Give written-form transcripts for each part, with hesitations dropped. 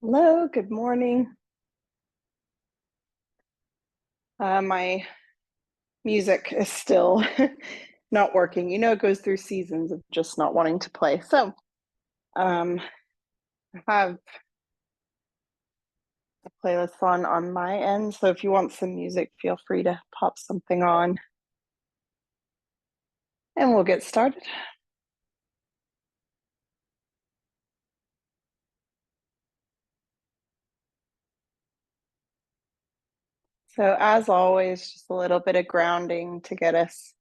Hello, good morning. My music is still not working. You know, it goes through seasons of just not wanting to play. So, I have a playlist on my end. So if you want some music, feel free to pop something on and we'll get started. So as always, just a little bit of grounding to get us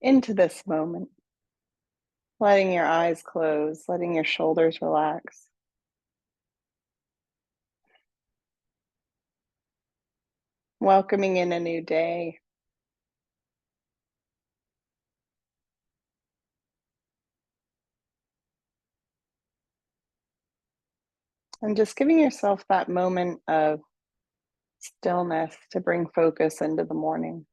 into this moment. Letting your eyes close, letting your shoulders relax. Welcoming in a new day. And just giving yourself that moment of stillness to bring focus into the morning.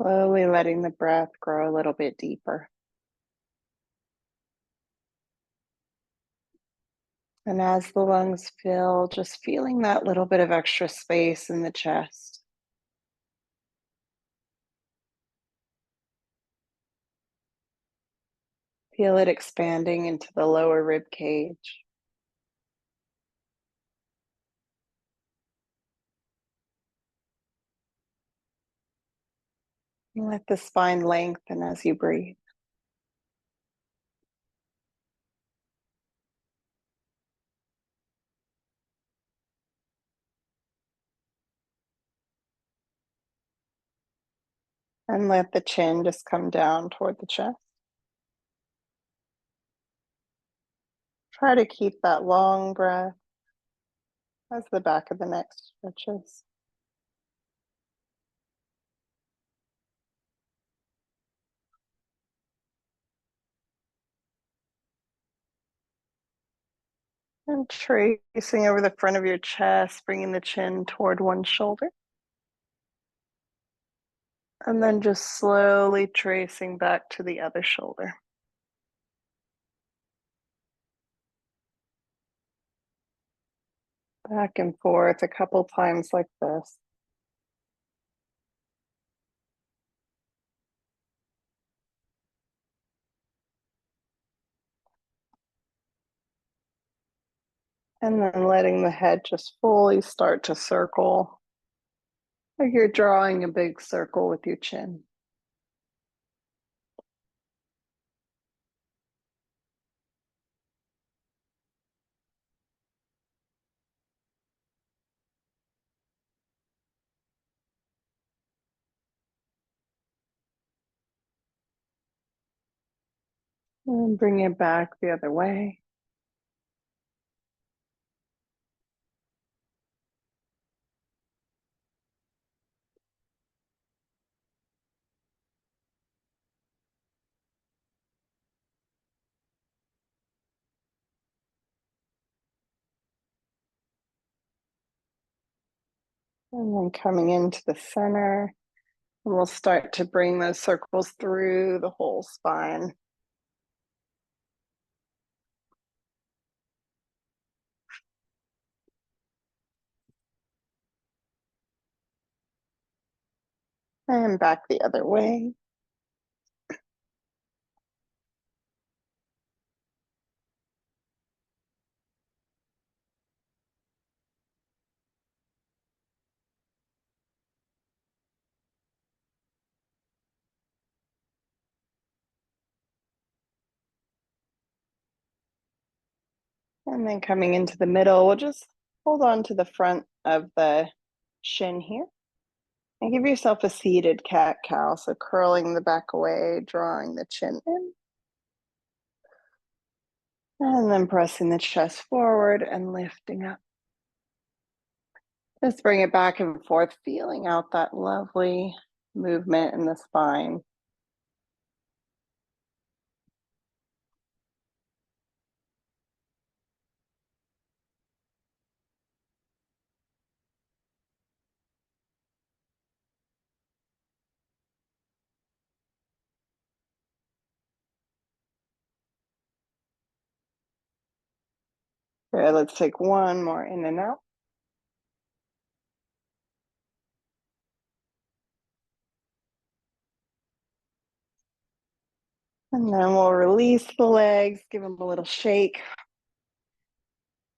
Slowly letting the breath grow a little bit deeper. And as the lungs fill, just feeling that little bit of extra space in the chest. Feel it expanding into the lower rib cage. And let the spine lengthen as you breathe. And let the chin just come down toward the chest. Try to keep that long breath as the back of the neck stretches. And tracing over the front of your chest, bringing the chin toward one shoulder. And then just slowly tracing back to the other shoulder. Back and forth a couple times like this. And then letting the head just fully start to circle, like you're drawing a big circle with your chin. And bring it back the other way. And then coming into the center. And we'll start to bring those circles through the whole spine. And back the other way. And then coming into the middle, we'll just hold on to the front of the shin here. And give yourself a seated cat-cow. So curling the back away, drawing the chin in. And then pressing the chest forward and lifting up. Just bring it back and forth, feeling out that lovely movement in the spine. Good, let's take one more in and out. And then we'll release the legs, give them a little shake.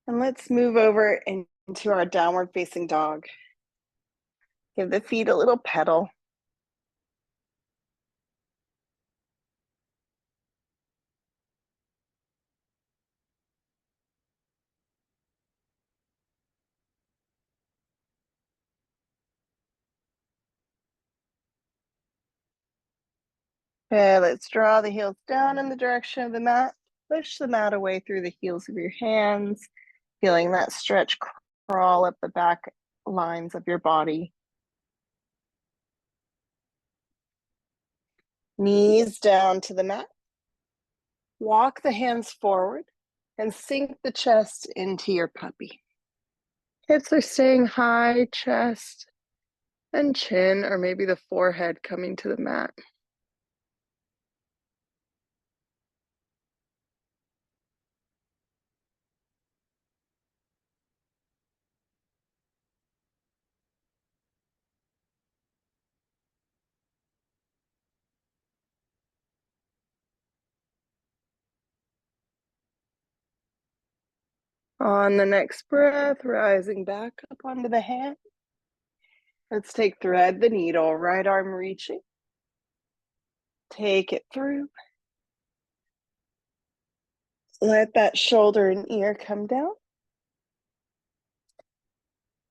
And let's move over into our downward facing dog. Give the feet a little pedal. Okay, let's draw the heels down in the direction of the mat. Push the mat away through the heels of your hands, feeling that stretch crawl up the back lines of your body. Knees down to the mat. Walk the hands forward and sink the chest into your puppy. Hips are staying high, chest and chin, or maybe the forehead coming to the mat. On the next breath, rising back up onto the hand. Let's take thread the needle, right arm reaching. Take it through. Let that shoulder and ear come down.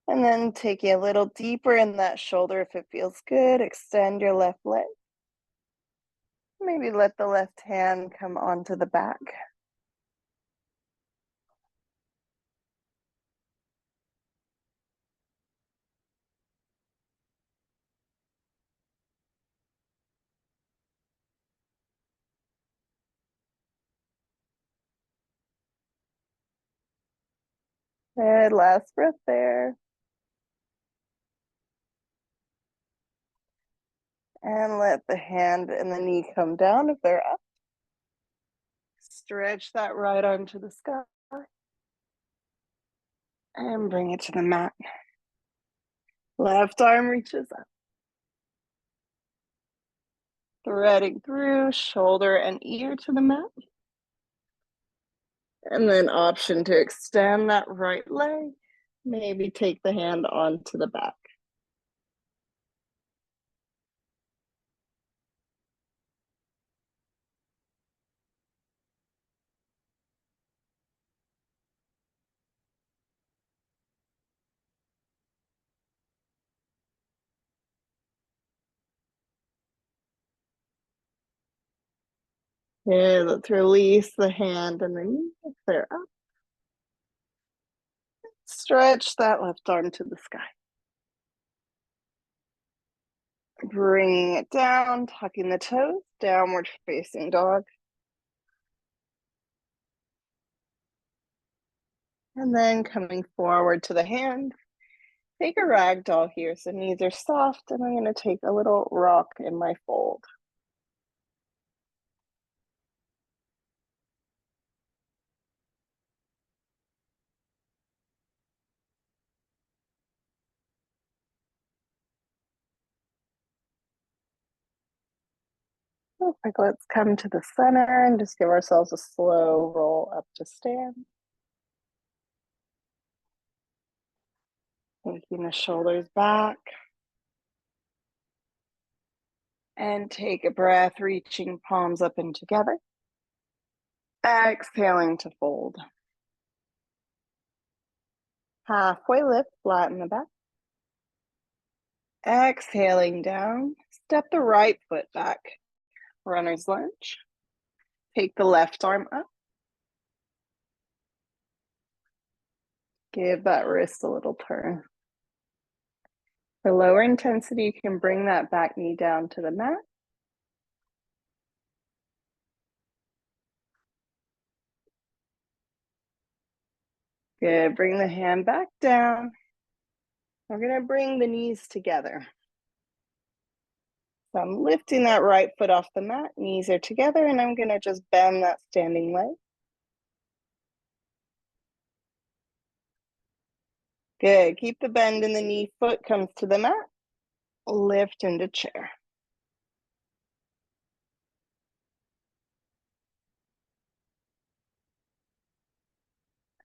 And then take you a little deeper in that shoulder if it feels good. Extend your left leg. Maybe let the left hand come onto the back. Good, last breath there. And let the hand and the knee come down if they're up. Stretch that right arm to the sky. And bring it to the mat. Left arm reaches up. Threading through, shoulder and ear to the mat. And then option to extend that right leg. Maybe take the hand onto the back. Okay, let's release the hand and the knee if they're up. Stretch that left arm to the sky. Bringing it down, tucking the toes, downward facing dog. And then coming forward to the hand. Take a ragdoll here, so knees are soft, and I'm going to take a little rock in my fold. Perfect. Let's come to the center and just give ourselves a slow roll up to stand. Taking the shoulders back. And take a breath, reaching palms up and together. Exhaling to fold. Halfway lift, flatten the back. Exhaling down, step the right foot back. Runner's lunge. Take the left arm up. Give that wrist a little turn. For lower intensity, you can bring that back knee down to the mat. Good, bring the hand back down. We're gonna bring the knees together. So I'm lifting that right foot off the mat, knees are together, and I'm gonna just bend that standing leg. Good. Keep the bend in the knee. Foot comes to the mat. Lift into chair.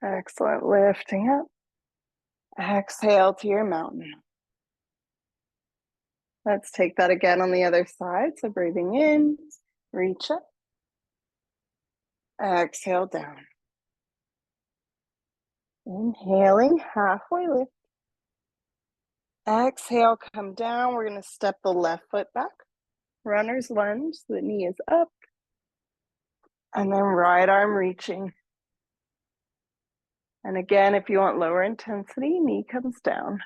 Excellent. Lifting up. Exhale to your mountain. Let's take that again on the other side. So breathing in, reach up. Exhale down. Inhaling, halfway lift. Exhale, come down. We're going to step the left foot back. Runner's lunge, so the knee is up. And then right arm reaching. And again, if you want lower intensity, knee comes down.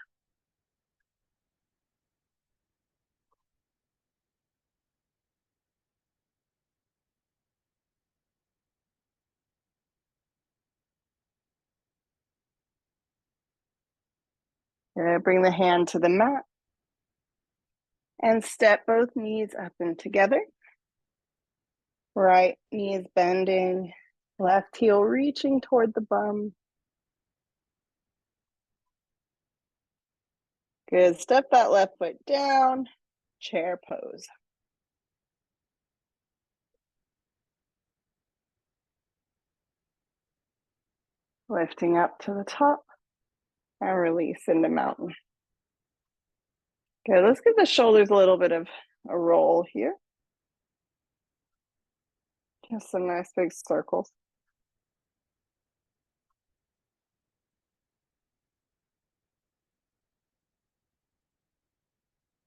You're going to bring the hand to the mat. And step both knees up and together. Right knee is bending. Left heel reaching toward the bum. Good. Step that left foot down. Chair pose. Lifting up to the top and release into mountain. Good. Let's give the shoulders a little bit of a roll here. Just some nice big circles.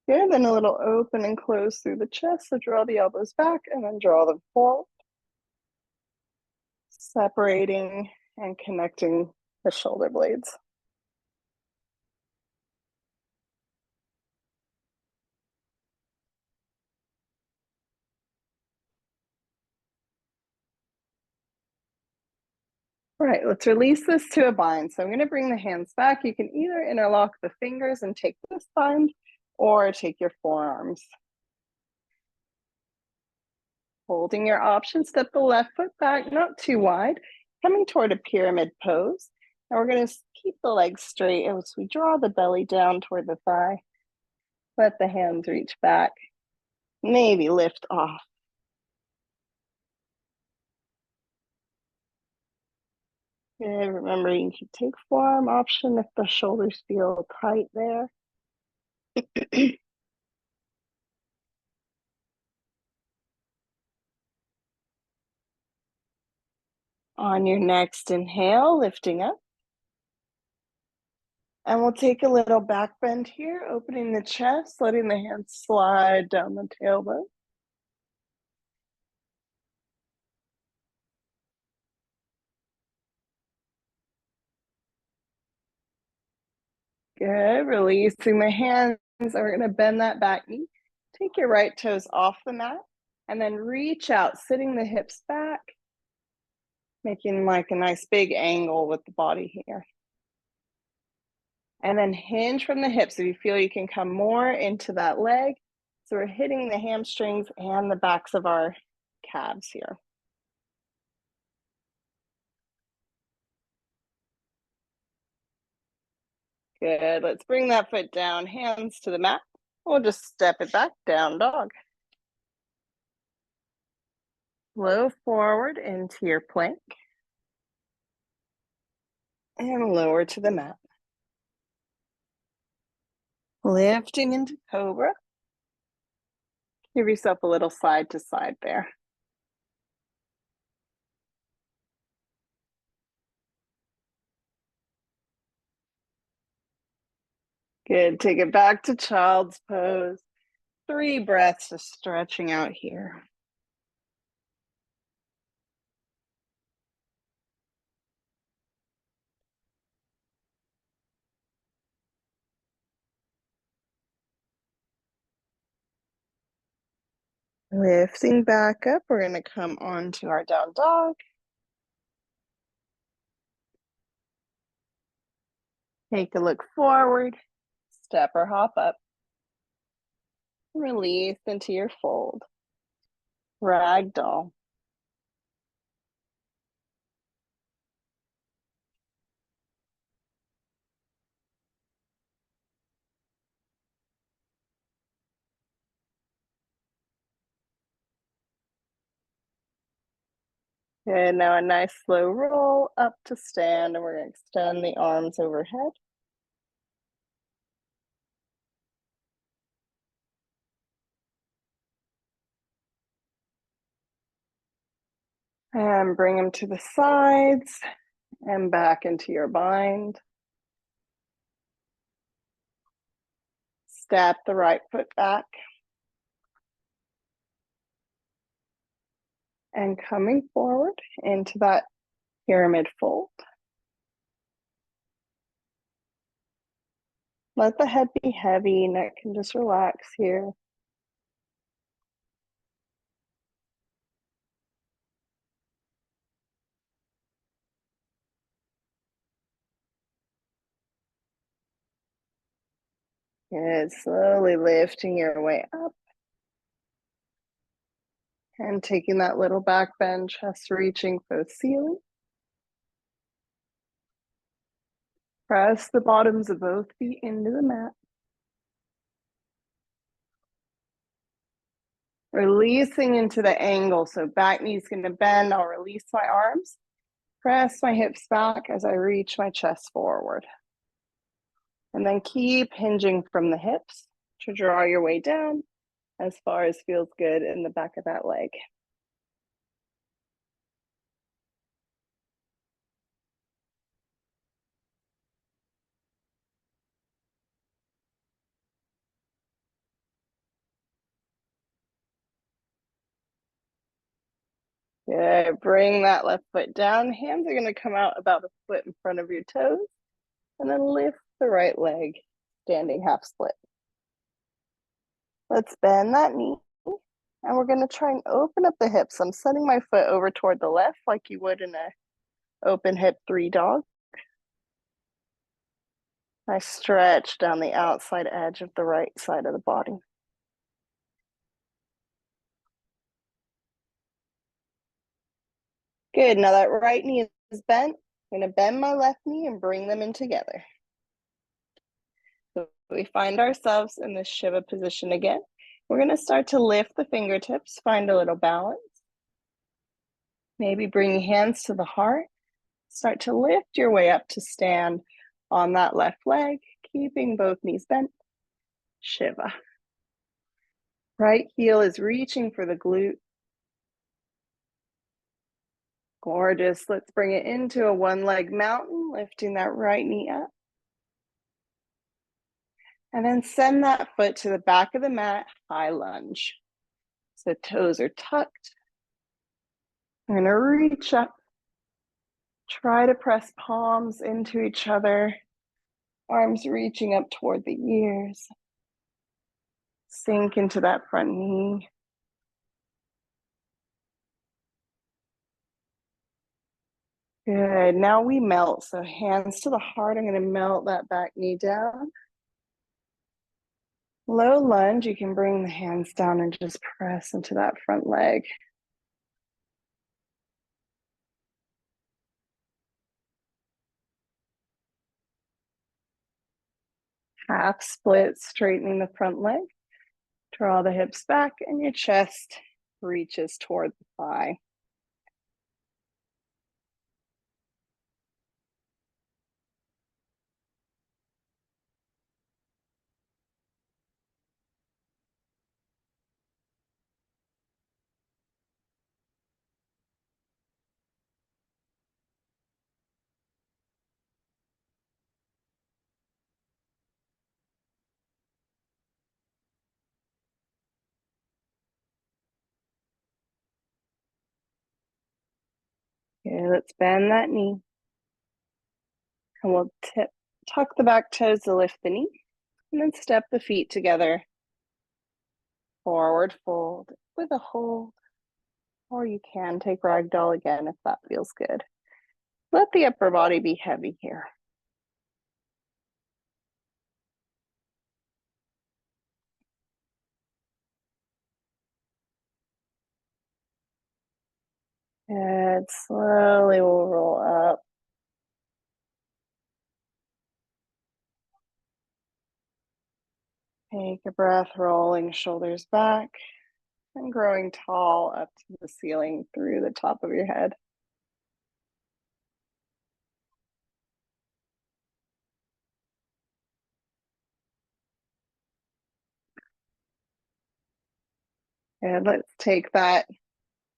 Good. Then a little open and close through the chest. So draw the elbows back and then draw them forward. Separating and connecting the shoulder blades. All right, let's release this to a bind. So I'm going to bring the hands back. You can either interlock the fingers and take this bind, or take your forearms. Holding your option, step the left foot back, not too wide, coming toward a pyramid pose. And we're going to keep the legs straight as we draw the belly down toward the thigh. Let the hands reach back. Maybe lift off. Good. Remember, you can take forearm option if the shoulders feel tight there. On your next inhale, lifting up. And we'll take a little back bend here, opening the chest, letting the hands slide down the tailbone. Good, releasing the hands. And we're gonna bend that back knee. Take your right toes off the mat and then reach out, sitting the hips back, making like a nice big angle with the body here. And then hinge from the hips. If you feel you can come more into that leg. So we're hitting the hamstrings and the backs of our calves here. Good, let's bring that foot down, hands to the mat. We'll just step it back, down dog. Flow forward into your plank. And lower to the mat. Lifting into cobra. Give yourself a little side to side there. Good, take it back to child's pose. 3 breaths, just stretching out here. Lifting back up, we're gonna come on to our down dog. Take a look forward, step or hop up. Release into your fold. Ragdoll. Good, now a nice slow roll up to stand, and we're gonna extend the arms overhead. And bring them to the sides and back into your bind. Step the right foot back. And coming forward into that pyramid fold. Let the head be heavy, neck can just relax here. Good, slowly lifting your way up. And taking that little back bend, chest reaching for the ceiling. Press the bottoms of both feet into the mat. Releasing into the angle, so back knee's gonna bend. I'll release my arms. Press my hips back as I reach my chest forward. And then keep hinging from the hips to draw your way down as far as feels good in the back of that leg. Good, bring that left foot down. Hands are gonna come out about a foot in front of your toes. And then lift the right leg, standing half split. Let's bend that knee. And we're gonna try and open up the hips. I'm setting my foot over toward the left like you would in a open hip 3 dog. I stretch down the outside edge of the right side of the body. Good, now that right knee is bent. I'm gonna bend my left knee and bring them in together. So we find ourselves in this Shiva position again. We're gonna start to lift the fingertips, find a little balance. Maybe bring hands to the heart. Start to lift your way up to stand on that left leg, keeping both knees bent. Shiva. Right heel is reaching for the glute. Gorgeous. Let's bring it into a one-leg mountain, lifting that right knee up. And then send that foot to the back of the mat, high lunge. So toes are tucked. We're gonna reach up. Try to press palms into each other. Arms reaching up toward the ears. Sink into that front knee. Good, now we melt. So hands to the heart, I'm gonna melt that back knee down. Low lunge, you can bring the hands down and just press into that front leg. Half split, straightening the front leg. Draw the hips back and your chest reaches toward the thigh. Okay, let's bend that knee. And we'll tuck the back toes to lift the knee. And then step the feet together. Forward fold with a hold. Or you can take ragdoll again if that feels good. Let the upper body be heavy here. Good, slowly we'll roll up. Take a breath, rolling shoulders back and growing tall up to the ceiling through the top of your head. And let's take that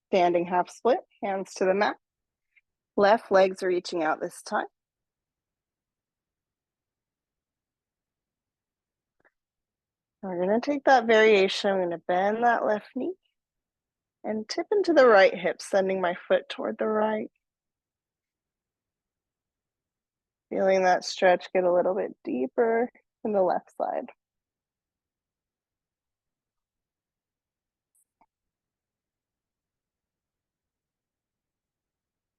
standing half split, hands to the mat. Left leg's reaching out this time. We're going to take that variation. I'm going to bend that left knee and tip into the right hip, sending my foot toward the right. Feeling that stretch get a little bit deeper in the left side.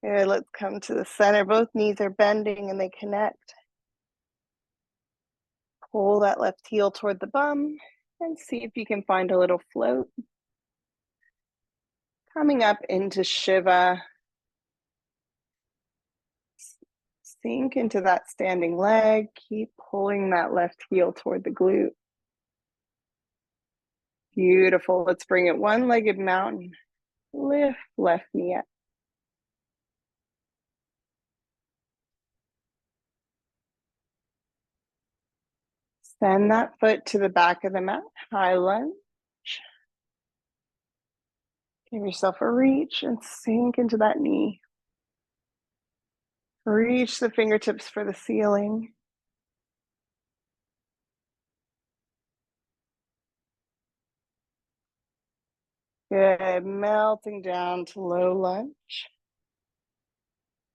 Good, let's come to the center. Both knees are bending and they connect. Pull that left heel toward the bum and see if you can find a little float. Coming up into Shiva. Sink into that standing leg. Keep pulling that left heel toward the glute. Beautiful. Let's bring it one-legged mountain. Lift left knee up. Send that foot to the back of the mat. High lunge. Give yourself a reach and sink into that knee. Reach the fingertips for the ceiling. Good. Melting down to low lunge.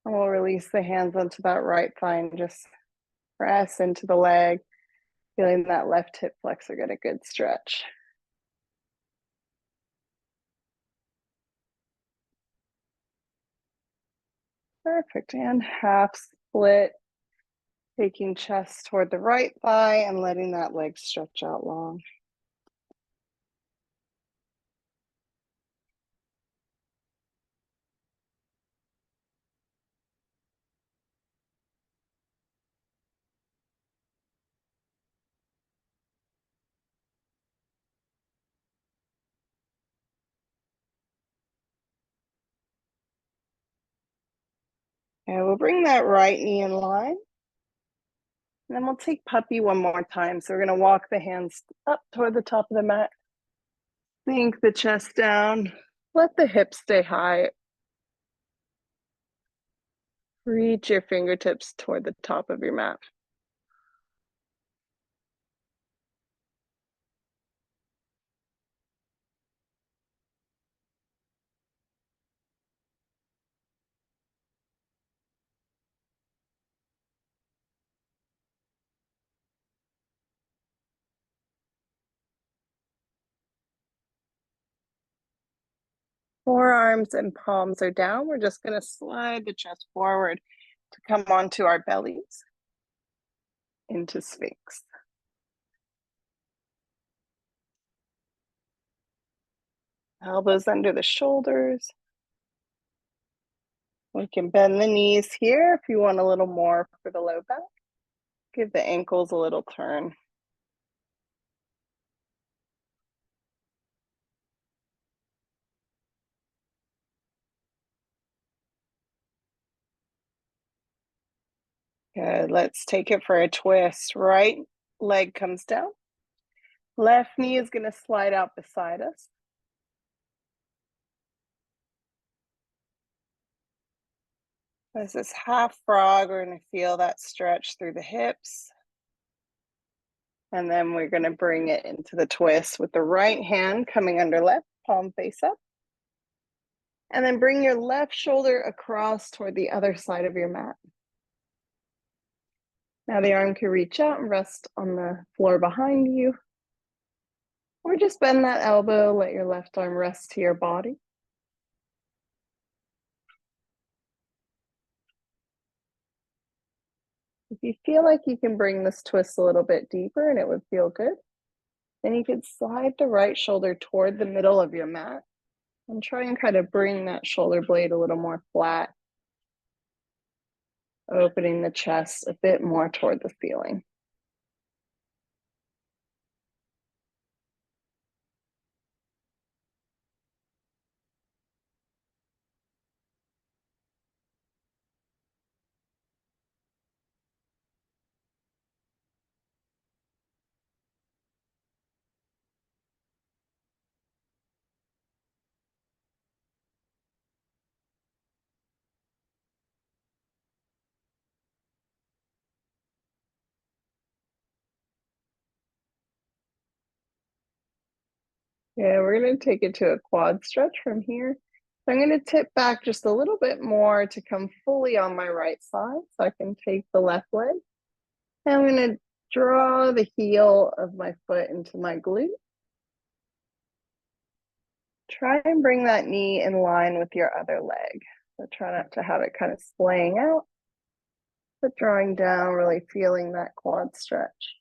And we'll release the hands onto that right thigh and just press into the leg. Feeling that left hip flexor get a good stretch. Perfect. And half split. Taking chest toward the right thigh and letting that leg stretch out long. And we'll bring that right knee in line. And then we'll take puppy one more time. So we're going to walk the hands up toward the top of the mat. Sink the chest down. Let the hips stay high. Reach your fingertips toward the top of your mat. Forearms and palms are down. We're just going to slide the chest forward to come onto our bellies into Sphinx. Elbows under the shoulders. We can bend the knees here if you want a little more for the low back. Give the ankles a little turn. Good. Let's take it for a twist. Right leg comes down. Left knee is going to slide out beside us. As this half frog, we're going to feel that stretch through the hips. And then we're going to bring it into the twist with the right hand coming under left, palm face up. And then bring your left shoulder across toward the other side of your mat. Now the arm can reach out and rest on the floor behind you. Or just bend that elbow, let your left arm rest to your body. If you feel like you can bring this twist a little bit deeper and it would feel good, then you could slide the right shoulder toward the middle of your mat and try and kind of bring that shoulder blade a little more flat, opening the chest a bit more toward the ceiling. Yeah, we're gonna take it to a quad stretch from here. So I'm gonna tip back just a little bit more to come fully on my right side so I can take the left leg. And I'm gonna draw the heel of my foot into my glute. Try and bring that knee in line with your other leg. So try not to have it kind of splaying out, but drawing down, really feeling that quad stretch.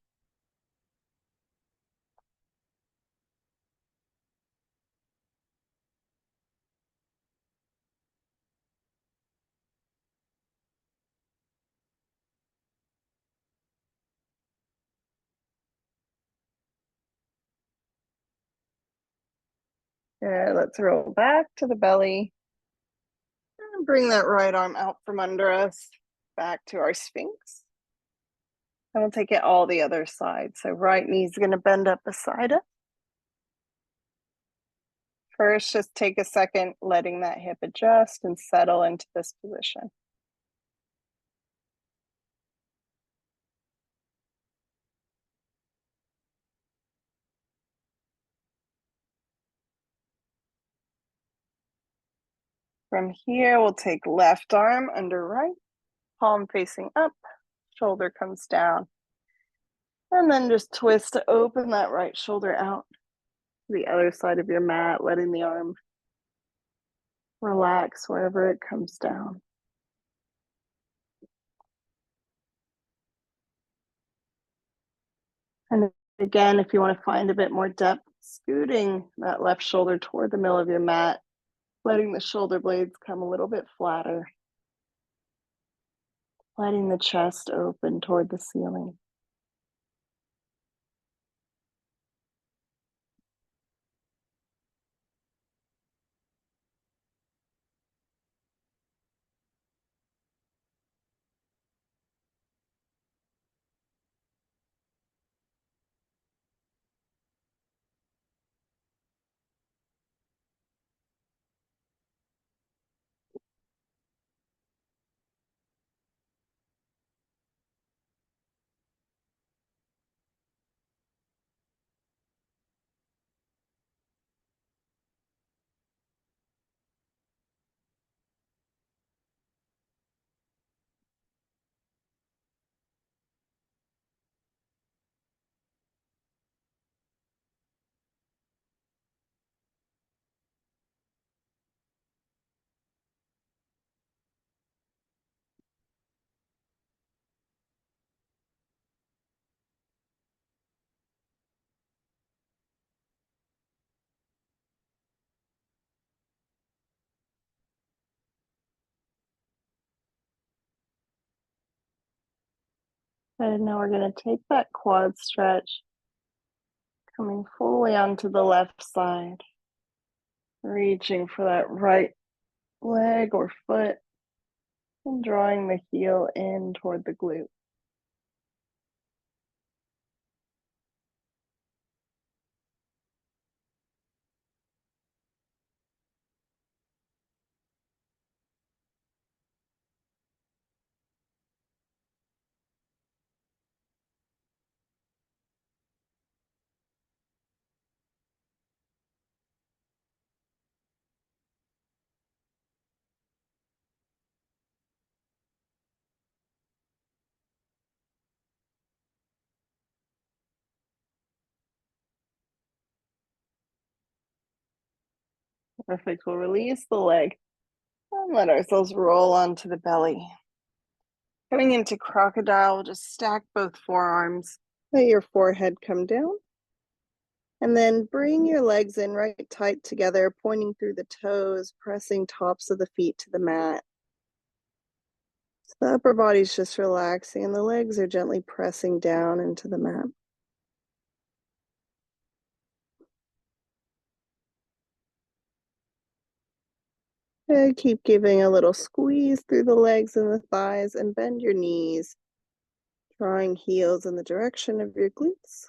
Good, let's roll back to the belly. And bring that right arm out from under us, back to our Sphinx. And we'll take it all the other side. So right knee's gonna bend up beside us. First, just take a second, letting that hip adjust and settle into this position. From here, we'll take left arm under right, palm facing up, shoulder comes down. And then just twist to open that right shoulder out to the other side of your mat, letting the arm relax wherever it comes down. And again, if you want to find a bit more depth, scooting that left shoulder toward the middle of your mat, letting the shoulder blades come a little bit flatter, letting the chest open toward the ceiling. And now we're going to take that quad stretch, coming fully onto the left side, reaching for that right leg or foot, and drawing the heel in toward the glute. Perfect. We'll release the leg and let ourselves roll onto the belly. Coming into crocodile, we'll just stack both forearms. Let your forehead come down. And then bring your legs in right tight together, pointing through the toes, pressing tops of the feet to the mat. So the upper body's just relaxing and the legs are gently pressing down into the mat. And keep giving a little squeeze through the legs and the thighs and bend your knees, drawing heels in the direction of your glutes.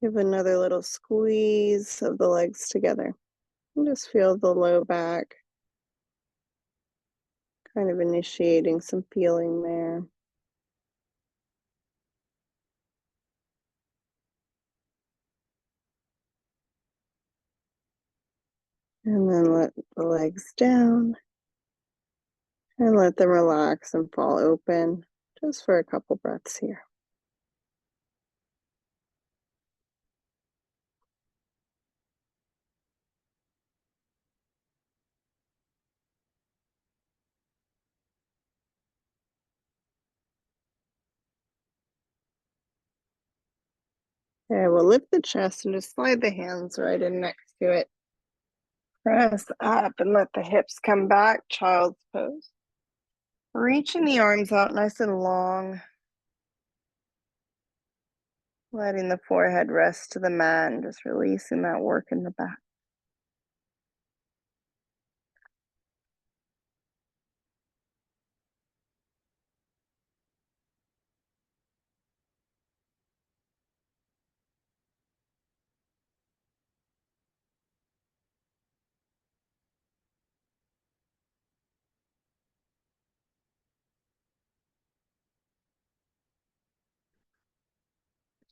Give another little squeeze of the legs together. And just feel the low back, kind of initiating some feeling there. And then let the legs down and let them relax and fall open just for a couple breaths here. Okay, we'll lift the chest and just slide the hands right in next to it. Press up and let the hips come back, child's pose. Reaching the arms out nice and long. Letting the forehead rest to the mat and just releasing that work in the back.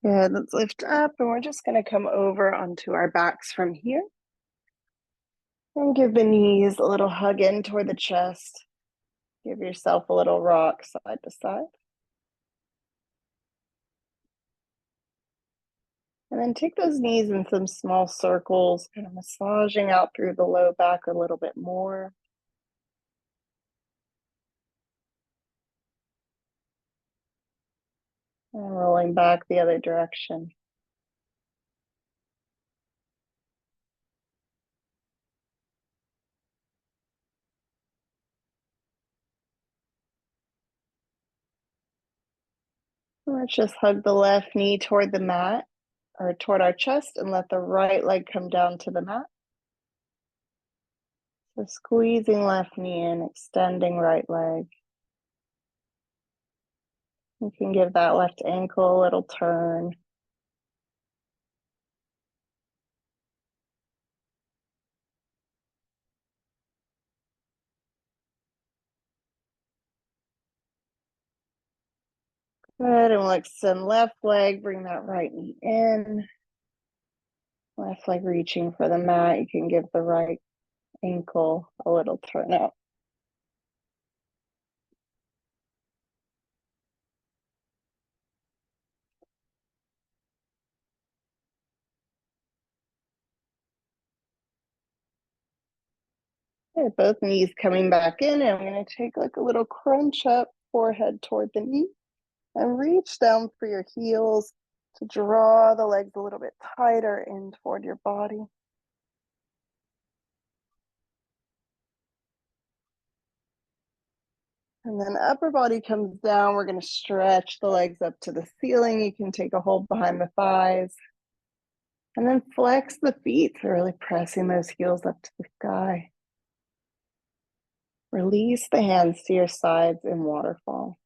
Good, let's lift up and we're just gonna come over onto our backs from here. And give the knees a little hug in toward the chest. Give yourself a little rock side to side. And then take those knees in some small circles, kind of massaging out through the low back a little bit more. And rolling back the other direction. Let's just hug the left knee toward the mat or toward our chest and let the right leg come down to the mat. So squeezing left knee in, extending right leg. You can give that left ankle a little turn. Good, and we'll extend left leg, bring that right knee in. Left leg reaching for the mat. You can give the right ankle a little turn up. Okay, both knees coming back in, and I'm going to take like a little crunch up, forehead toward the knee, and reach down for your heels to draw the legs a little bit tighter in toward your body. And then upper body comes down. We're going to stretch the legs up to the ceiling. You can take a hold behind the thighs. And then flex the feet, so really pressing those heels up to the sky. Release the hands to your sides in waterfall.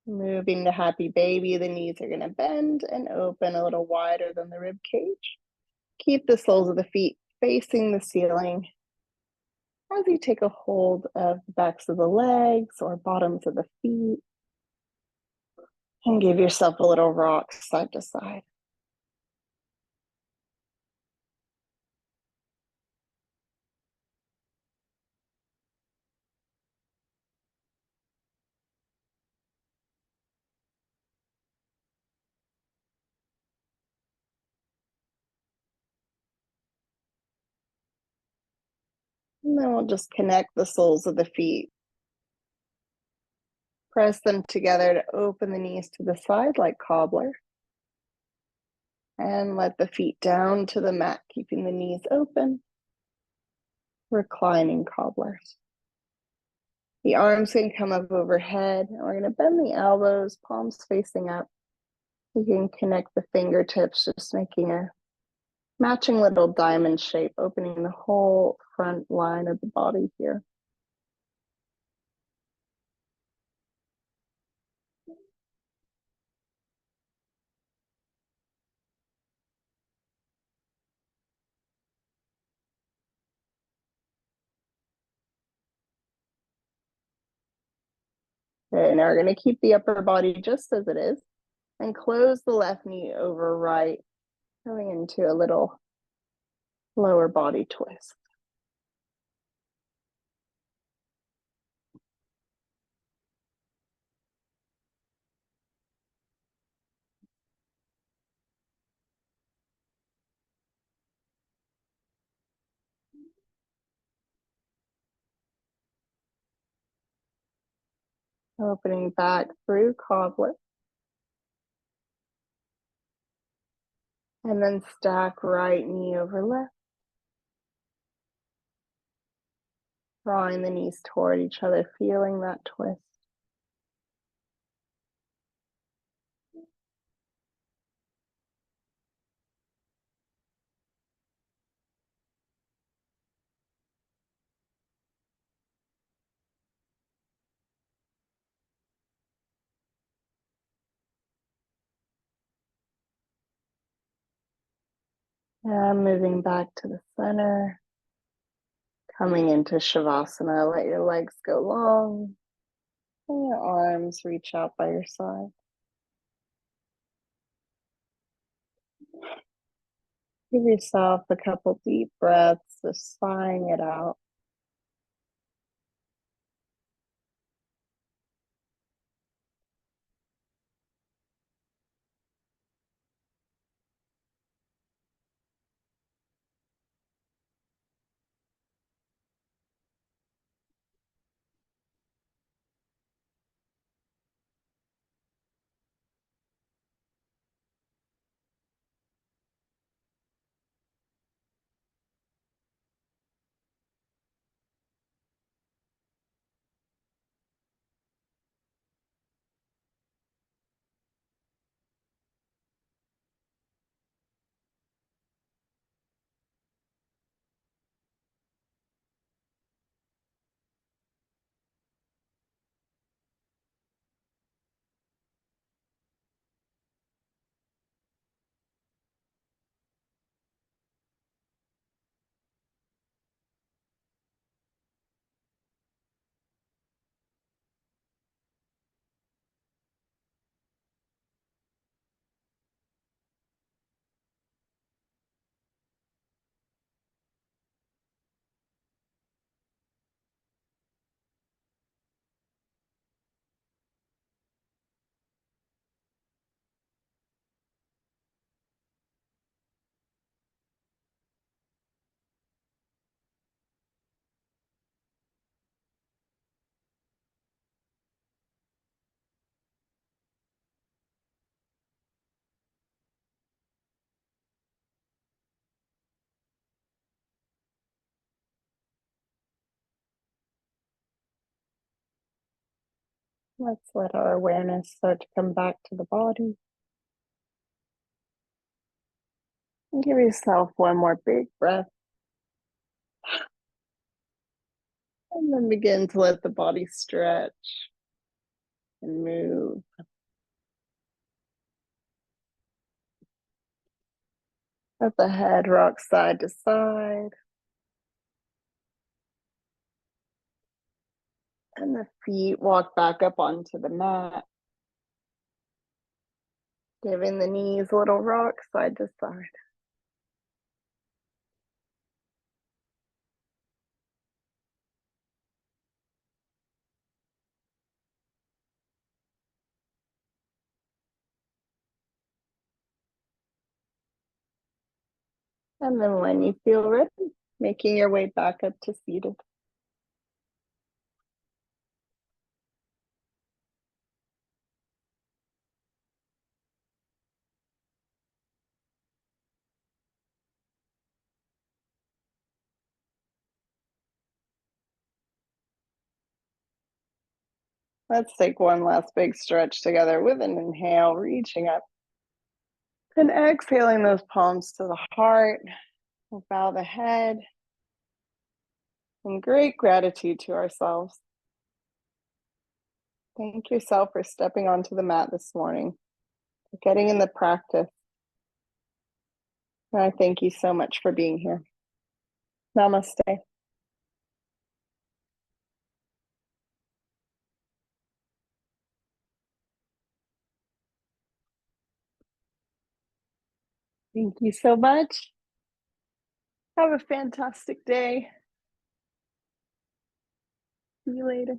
Moving to happy baby, the knees are going to bend and open a little wider than the rib cage. Keep the soles of the feet facing the ceiling as you take a hold of the backs of the legs or bottoms of the feet. And give yourself a little rock side to side. And then we'll just connect the soles of the feet. Press them together to open the knees to the side like cobbler. And let the feet down to the mat, keeping the knees open. Reclining cobblers. The arms can come up overhead, and we're going to bend the elbows, palms facing up. You can connect the fingertips, just making a matching little diamond shape, opening the whole front line of the body here. Okay, now we're going to keep the upper body just as it is and close the left knee over right, going into a little lower body twist. Opening back through cobbler. And then stack right knee over left. Drawing the knees toward each other, feeling that twist. And moving back to the center. Coming into Shavasana, let your legs go long. And your arms reach out by your side. Give yourself a couple deep breaths, just sighing it out. Let's let our awareness start to come back to the body. And give yourself one more big breath. And then begin to let the body stretch and move. Let the head rock side to side. And the feet walk back up onto the mat. Giving the knees a little rock side to side. And then when you feel ready, making your way back up to seated. Let's take one last big stretch together with an inhale, reaching up. And exhaling those palms to the heart. We'll bow the head. And great gratitude to ourselves. Thank yourself for stepping onto the mat this morning, for getting in the practice. And I thank you so much for being here. Namaste. Thank you so much. Have a fantastic day. See you later.